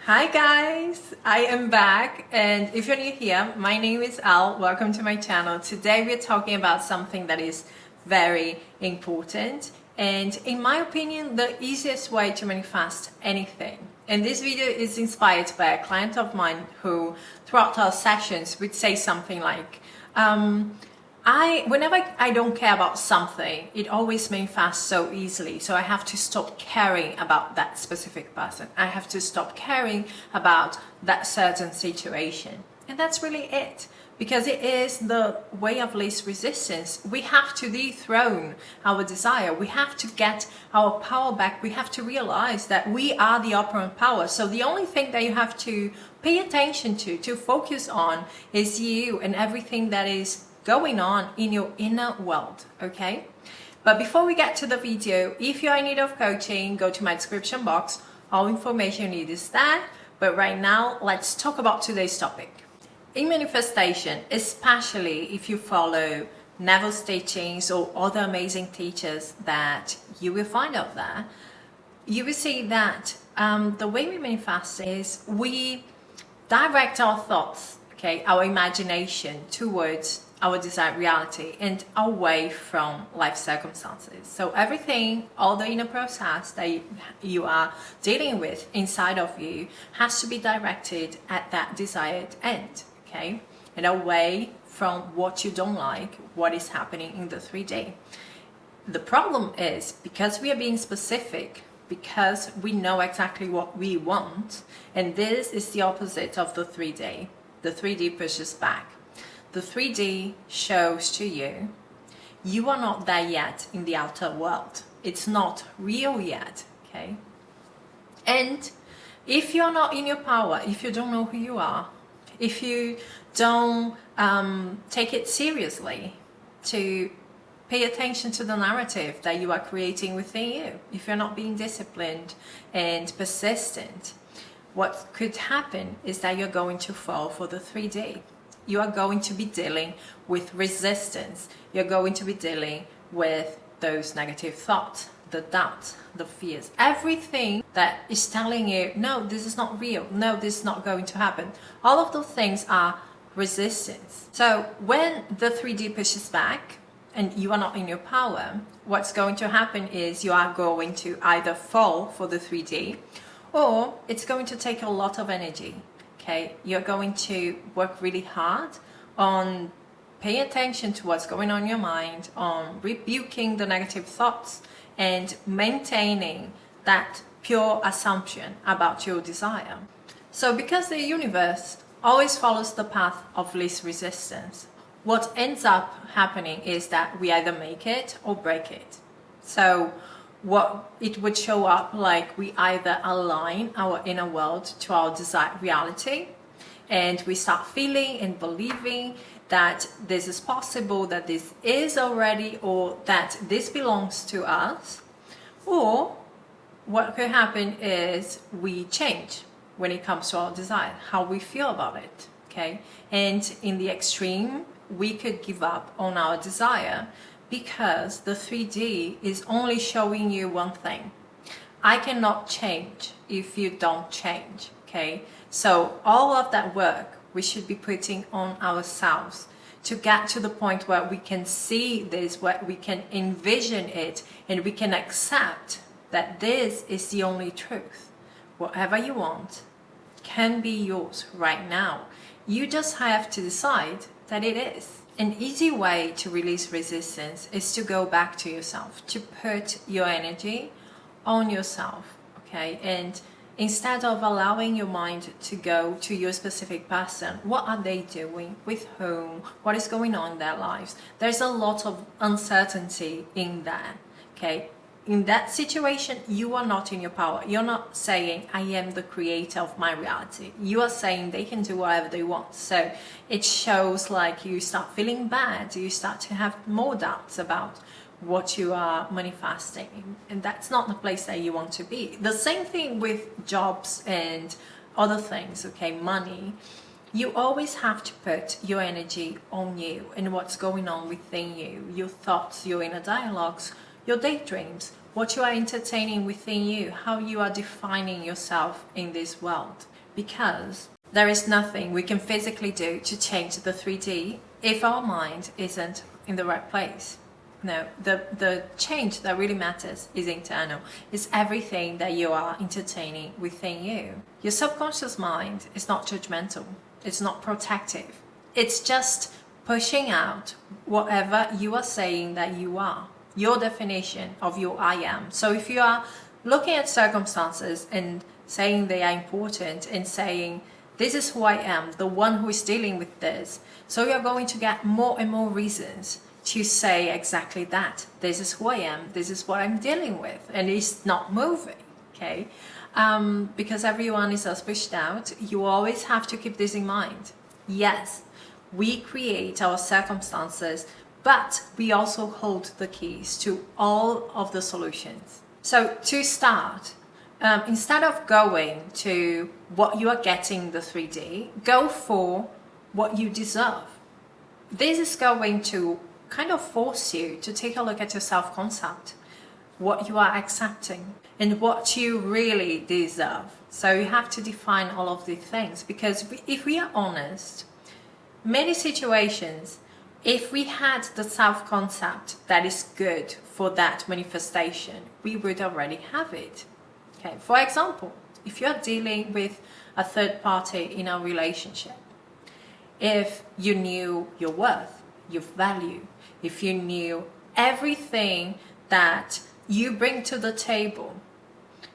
Hi guys, I am back, and if you're new here, my name is Al. Welcome to my channel. Today we're talking about something that is very important and in my opinion the easiest way to manifest anything. And this video is inspired by a client of mine who throughout our sessions would say something like, whenever I don't care about something, it always manifests so easily. So I have to stop caring about that specific person. I have to stop caring about that certain situation. And that's really it. Because it is the way of least resistance. We have to dethrone our desire. We have to get our power back. We have to realize that we are the operant power. So the only thing that you have to pay attention to focus on is you and everything that is going on in your inner world, okay? But before we get to the video, if you're in need of coaching, go to my description box. All information you need is there. But right now, let's talk about today's topic. In manifestation, especially if you follow Neville's teachings or other amazing teachers that you will find out there, you will see that the way we manifest is we direct our thoughts, okay, our imagination towards our desired reality and away from life circumstances. So everything, all the inner process that you are dealing with inside of you has to be directed at that desired end, okay? And away from what you don't like, what is happening in the 3D. The problem is because we are being specific, because we know exactly what we want, and this is the opposite of the 3D. The 3D pushes back. The 3D shows to you, you are not there yet in the outer world. It's not real yet, okay? And if you're not in your power, if you don't know who you are, if you don't take it seriously to pay attention to the narrative that you are creating within you, if you're not being disciplined and persistent, what could happen is that you're going to fall for the 3D. You are going to be dealing with resistance. You're going to be dealing with those negative thoughts, the doubts, the fears, everything that is telling you, no, this is not real. No, this is not going to happen. All of those things are resistance. So when the 3D pushes back and you are not in your power, what's going to happen is you are going to either fall for the 3D or it's going to take a lot of energy. Okay, you're going to work really hard on paying attention to what's going on in your mind, on rebuking the negative thoughts and maintaining that pure assumption about your desire. So because the universe always follows the path of least resistance, what ends up happening is that we either make it or break it. So what it would show up like we either align our inner world to our desired reality and we start feeling and believing that this is possible, that this is already, or that this belongs to us, or what could happen is we change when it comes to our desire, how we feel about it, okay? And in the extreme, we could give up on our desire because the 3D is only showing you one thing. I cannot change if you don't change, okay? So all of that work we should be putting on ourselves to get to the point where we can see this, where we can envision it, and we can accept that this is the only truth. Whatever you want can be yours right now. You just have to decide that it is. An easy way to release resistance is to go back to yourself, to put your energy on yourself, okay? And instead of allowing your mind to go to your specific person, what are they doing, with whom, what is going on in their lives? There's a lot of uncertainty in there, okay? In that situation, you are not in your power. You're not saying, I am the creator of my reality. You are saying they can do whatever they want. So it shows like you start feeling bad. You start to have more doubts about what you are manifesting. And that's not the place that you want to be. The same thing with jobs and other things, okay, money. You always have to put your energy on you and what's going on within you, your thoughts, your inner dialogues, your daydreams, what you are entertaining within you, how you are defining yourself in this world. Because there is nothing we can physically do to change the 3D if our mind isn't in the right place. No, the change that really matters is internal. It's everything that you are entertaining within you. Your subconscious mind is not judgmental. It's not protective. It's just pushing out whatever you are saying that you are. Your definition of your I am. So if you are looking at circumstances and saying they are important and saying, this is who I am, the one who is dealing with this, so you're going to get more and more reasons to say exactly that. This is who I am, this is what I'm dealing with, and it's not moving, okay? Because everyone is as pushed out, you always have to keep this in mind. Yes, we create our circumstances, but we also hold the keys to all of the solutions. So to start, instead of going to what you are getting the 3D, go for what you deserve. This is going to kind of force you to take a look at your self-concept, what you are accepting and what you really deserve. So you have to define all of these things, because if we are honest, many situations, if we had the self-concept that is good for that manifestation, we would already have it. Okay. For example, if you're dealing with a third party in a relationship, if you knew your worth, your value, if you knew everything that you bring to the table,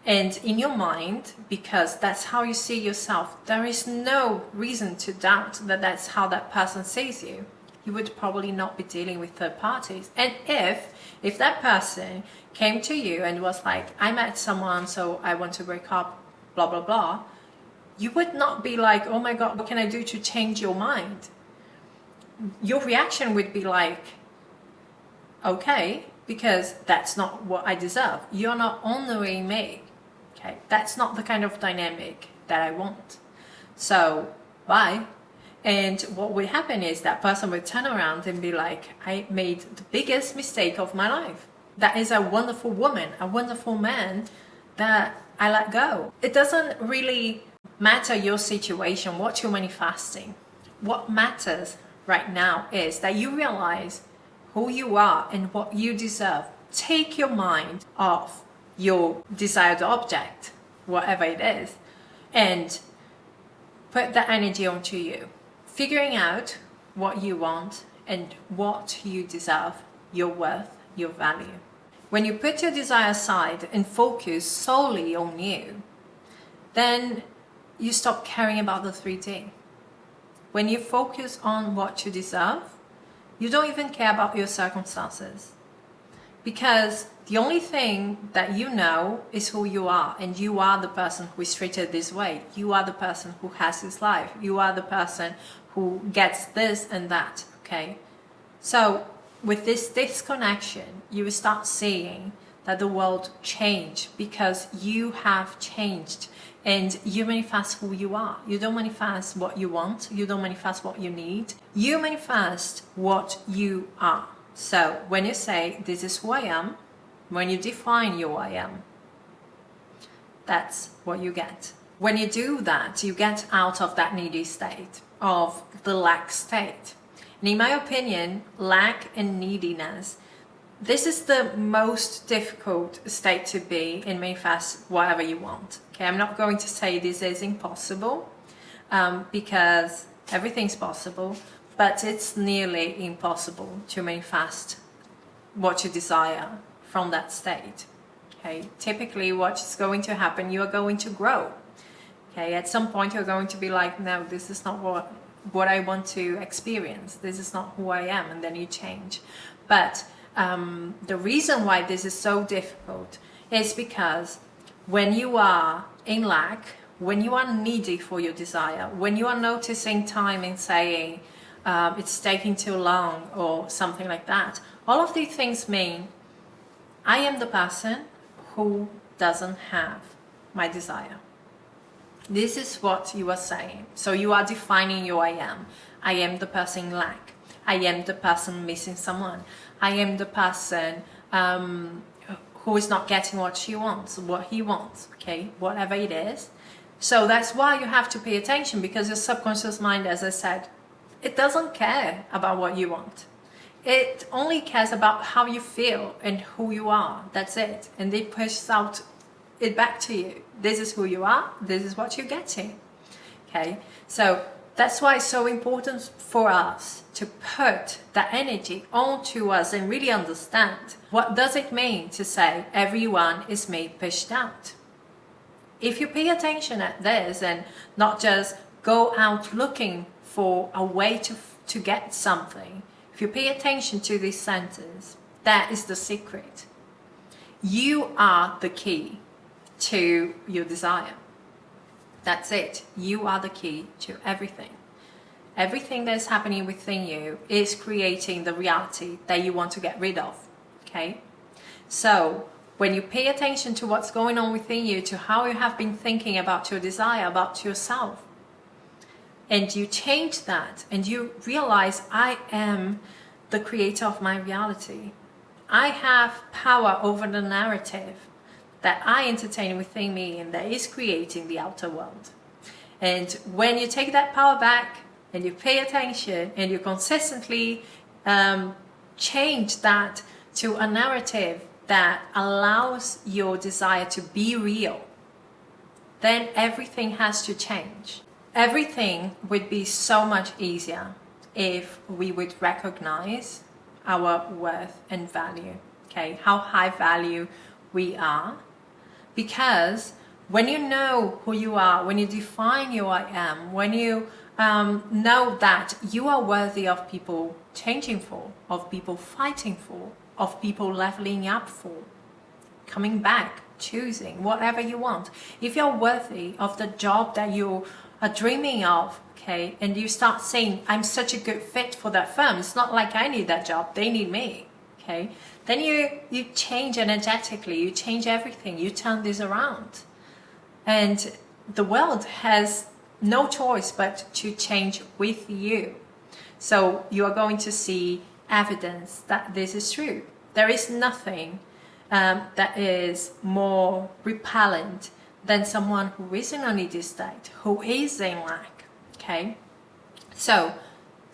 and in your mind, because that's how you see yourself, there is no reason to doubt that that's how that person sees you, you would probably not be dealing with third parties. And if that person came to you and was like, I met someone, so I want to break up, blah, blah, blah, you would not be like, oh my God, what can I do to change your mind? Your reaction would be like, okay, because that's not what I deserve. You're not honoring me. Okay, that's not the kind of dynamic that I want. So, bye. And what would happen is that person would turn around and be like, I made the biggest mistake of my life. That is a wonderful woman, a wonderful man that I let go. It doesn't really matter your situation, what you're manifesting. What matters right now is that you realize who you are and what you deserve. Take your mind off your desired object, whatever it is, and put that energy onto you. Figuring out what you want and what you deserve, your worth, your value. When you put your desire aside and focus solely on you, then you stop caring about the 3D. When you focus on what you deserve, you don't even care about your circumstances. Because the only thing that you know is who you are, and you are the person who is treated this way. You are the person who has this life. You are the person who gets this and that, okay? So with this disconnection, you will start seeing that the world changed because you have changed and you manifest who you are. You don't manifest what you want. You don't manifest what you need. You manifest what you are. So when you say, this is who I am, when you define your I am, that's what you get. When you do that, you get out of that needy state, of the lack state. And in my opinion, lack and neediness, this is the most difficult state to be and manifest whatever you want. Okay, I'm not going to say this is impossible because everything's possible, but it's nearly impossible to manifest what you desire from that state. Okay, typically what is going to happen, you are going to grow. Okay, at some point you're going to be like, no, this is not what I want to experience. This is not who I am, and then you change. But the reason why this is so difficult is because when you are in lack, when you are needy for your desire, when you are noticing time and saying it's taking too long or something like that, all of these things mean I am the person who doesn't have my desire. This is what you are saying. So you are defining your I am. I am the person in lack. I am the person missing someone. I am the person who is not getting what she wants, what he wants, okay, whatever it is. So that's why you have to pay attention, because your subconscious mind, as I said, it doesn't care about what you want. It only cares about how you feel and who you are. That's it. And it pushes out it back to you. This is who you are. This is what you're getting. Okay. So that's why it's so important for us to put that energy onto us and really understand what does it mean to say everyone is made pushed out. If you pay attention at this and not just go out looking for a way to get something, if you pay attention to this sentence, that is the secret. You are the key to your desire. That's it. You are the key to everything. Everything that's happening within you is creating the reality that you want to get rid of. Okay? So, when you pay attention to what's going on within you, to how you have been thinking about your desire, about yourself, and you change that and you realize, I am the creator of my reality. I have power over the narrative that I entertain within me and that is creating the outer world. And when you take that power back and you pay attention and you consistently change that to a narrative that allows your desire to be real, then everything has to change. Everything would be so much easier if we would recognize our worth and value, okay? How high value we are. Because when you know who you are, when you define your I am, when you know that you are worthy of people changing for, of people fighting for, of people leveling up for, coming back, choosing whatever you want. If you're worthy of the job that you are dreaming of, okay, and you start saying, I'm such a good fit for that firm, it's not like I need that job, they need me, okay, then you change energetically, you change everything, you turn this around. And the world has no choice but to change with you. So you are going to see evidence that this is true. There is nothing that is more repellent than someone who is in a needy state, who is in lack, okay? So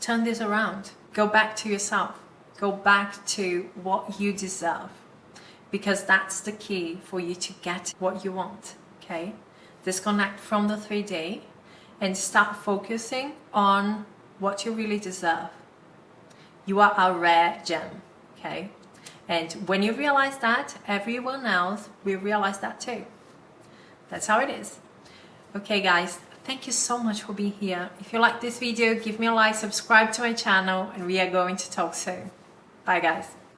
turn this around, go back to yourself, go back to what you deserve, because that's the key for you to get what you want, okay? Disconnect from the 3D and start focusing on what you really deserve. You are a rare gem, okay? And when you realize that, everyone else will realize that too. That's how it is. Okay guys, thank you so much for being here. If you like this video, give me a like, subscribe to my channel, and we are going to talk soon. Bye guys.